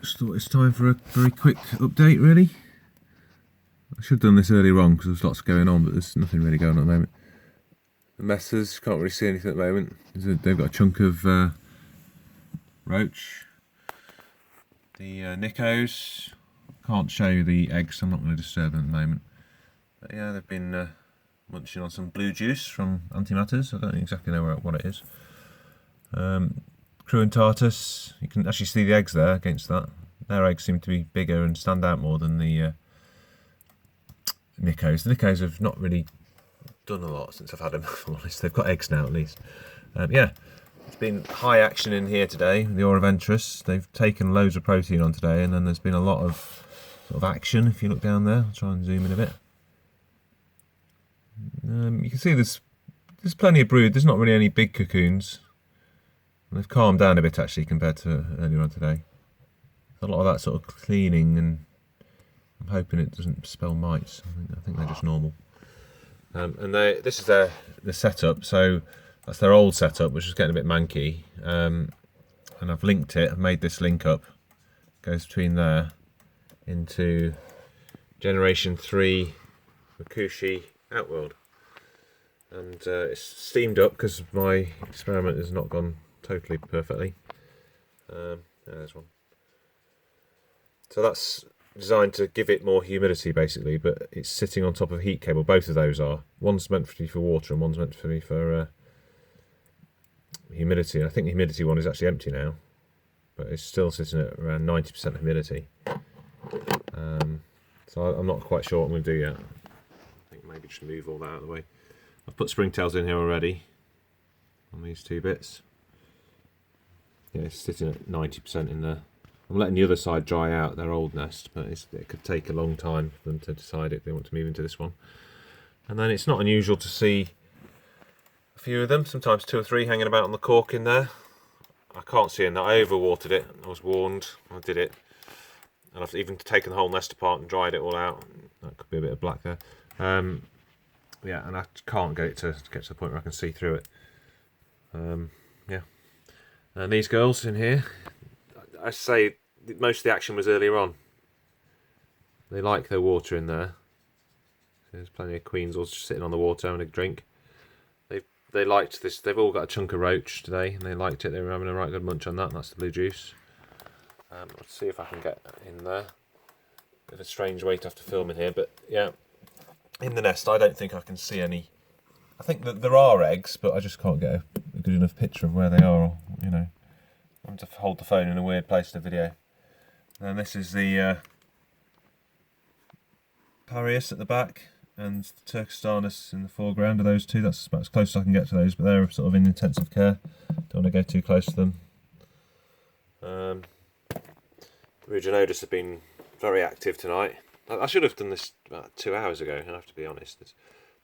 Just thought it's time for a very quick update, really. I should have done this earlier on because there's lots going on, but there's nothing really going on at the moment. The Messers, can't really see anything at the moment. They've got a chunk of roach. The Nicos, can't show you the eggs, I'm not going to disturb them at the moment. But yeah, they've been munching on some blue juice from Antimatters. I don't exactly know what it is. Cruentatus, you can actually see the eggs there against that. Their eggs seem to be bigger and stand out more than the Nicos. The Nicos have not really done a lot since I've had them, if I'm honest. They've got eggs now at least. Yeah, it's been high action in here today with the Auroventris. They've taken loads of protein on today, and then there's been a lot of sort of action. If you look down there, I'll try and zoom in a bit. You can see there's plenty of brood. There's not really any big cocoons. They've calmed down a bit actually compared to earlier on today. A lot of that sort of cleaning, and I'm hoping it doesn't spell mites. I think they're just normal. And this is the setup. So that's their old setup, which is getting a bit manky. And I've linked it. I've made this link up. Goes between there into Generation 3 Makushi Outworld. And it's steamed up because my experiment has not gone totally perfectly. There's one. So that's designed to give it more humidity basically, but it's sitting on top of a heat cable. Both of those are. One's meant to be for water and one's meant to be for humidity. And I think the humidity one is actually empty now, but it's still sitting at around 90% humidity. So I'm not quite sure what I'm going to do yet. I think maybe just move all that out of the way. I've put springtails in here already on these two bits. Yeah, it's sitting at 90% in there. I'm letting the other side dry out, their old nest, but it could take a long time for them to decide if they want to move into this one. And then it's not unusual to see a few of them, sometimes 2 or 3 hanging about on the cork in there. I can't see in that. I overwatered it. I was warned. I did it. And I've even taken the whole nest apart and dried it all out. That could be a bit of black there. Yeah, and I can't get to the point where I can see through it. Yeah. And these girls in here, I say most of the action was earlier on. They like their water in there. There's plenty of queens all sitting on the water having a drink. They liked this. They've all got a chunk of roach today, and they liked it. They were having a right good munch on that. And that's the blue juice. Let's see if I can get in there. Bit of a strange way to have to film in here, but yeah. In the nest, I don't think I can see any. I think that there are eggs, but I just can't get a good enough picture of where they are. Or, you know, I have to hold the phone in a weird place in the video. And this is the Parius at the back and the Turkistanus in the foreground of those two. That's about as close as I can get to those, but they're sort of in intensive care. Don't want to go too close to them. Ruginodus have been very active tonight. I should have done this about 2 hours ago, I have to be honest. There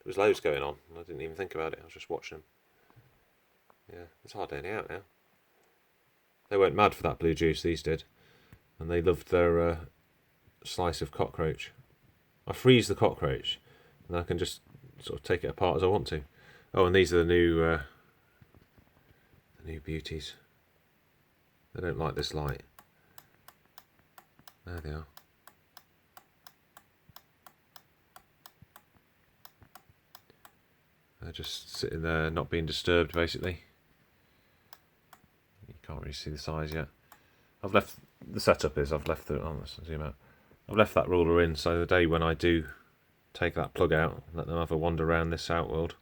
was loads going on, and I didn't even think about it. I was just watching them. Yeah, it's hardly any out now. They weren't mad for that blue juice, these did. And they loved their slice of cockroach. I freeze the cockroach, and I can just sort of take it apart as I want to. Oh, and these are the new beauties. They don't like this light. There they are. They're just sitting there, not being disturbed, basically. You can't really see the size yet. I've left the setup is I've left the let's zoom out. I've left that ruler in, so the day when I do take that plug out, let them have a wander around this outworld,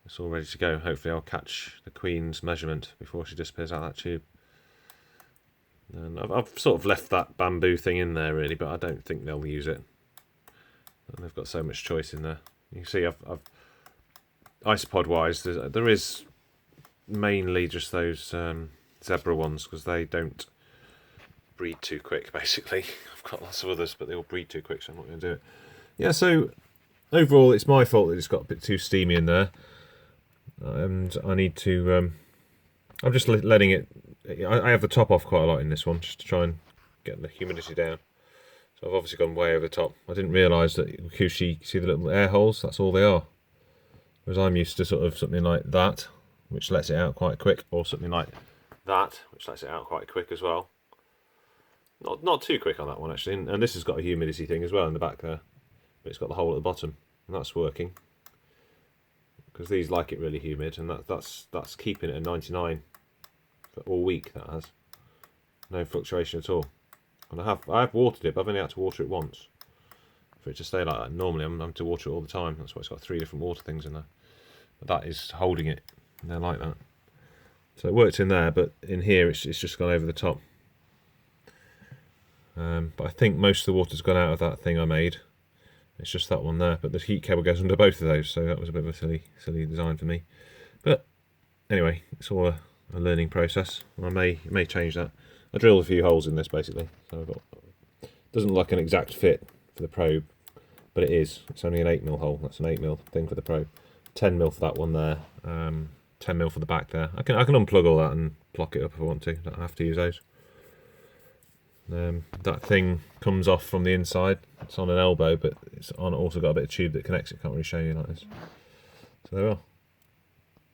it's all ready to go. Hopefully, I'll catch the queen's measurement before she disappears out of that tube. And I've sort of left that bamboo thing in there really, but I don't think they'll use it. And they've got so much choice in there. You can see I've isopod wise, there is mainly just those zebra ones because they don't breed too quick. Basically, I've got lots of others, but they all breed too quick, so I'm not going to do it. Yeah, so overall, it's my fault that it's got a bit too steamy in there, and I need to. I'm just letting it. I have the top off quite a lot in this one, just to try and get the humidity down. So I've obviously gone way over the top. I didn't realise that Makushi, see the little air holes? That's all they are. Whereas I'm used to sort of something like that, which lets it out quite quick, or something like that, which lets it out quite quick as well. Not too quick on that one actually, and this has got a humidity thing as well in the back there, but it's got the hole at the bottom, and that's working because these like it really humid, and that's keeping it at 99 for all week. That has no fluctuation at all, and I have watered it, but I've only had to water it once for it to stay like that. Normally I'm having to water it all the time. That's why it's got 3 different water things in there, but that is holding it, and they're like that. So it worked in there, but in here it's just gone over the top. But I think most of the water's gone out of that thing I made. It's just that one there, but the heat cable goes under both of those, so that was a bit of a silly design for me. But anyway, it's all a learning process. I may change that. I drilled a few holes in this basically, so I've got, doesn't look like an exact fit for the probe, but it is. It's only an 8mm hole. That's an 8mm thing for the probe. 10mm for that one there. 10mm for the back there. I can unplug all that and block it up if I want to. Don't have to use those. That thing comes off from the inside. It's on an elbow, but it's also got a bit of tube that connects it. Can't really show you like this. So there we are.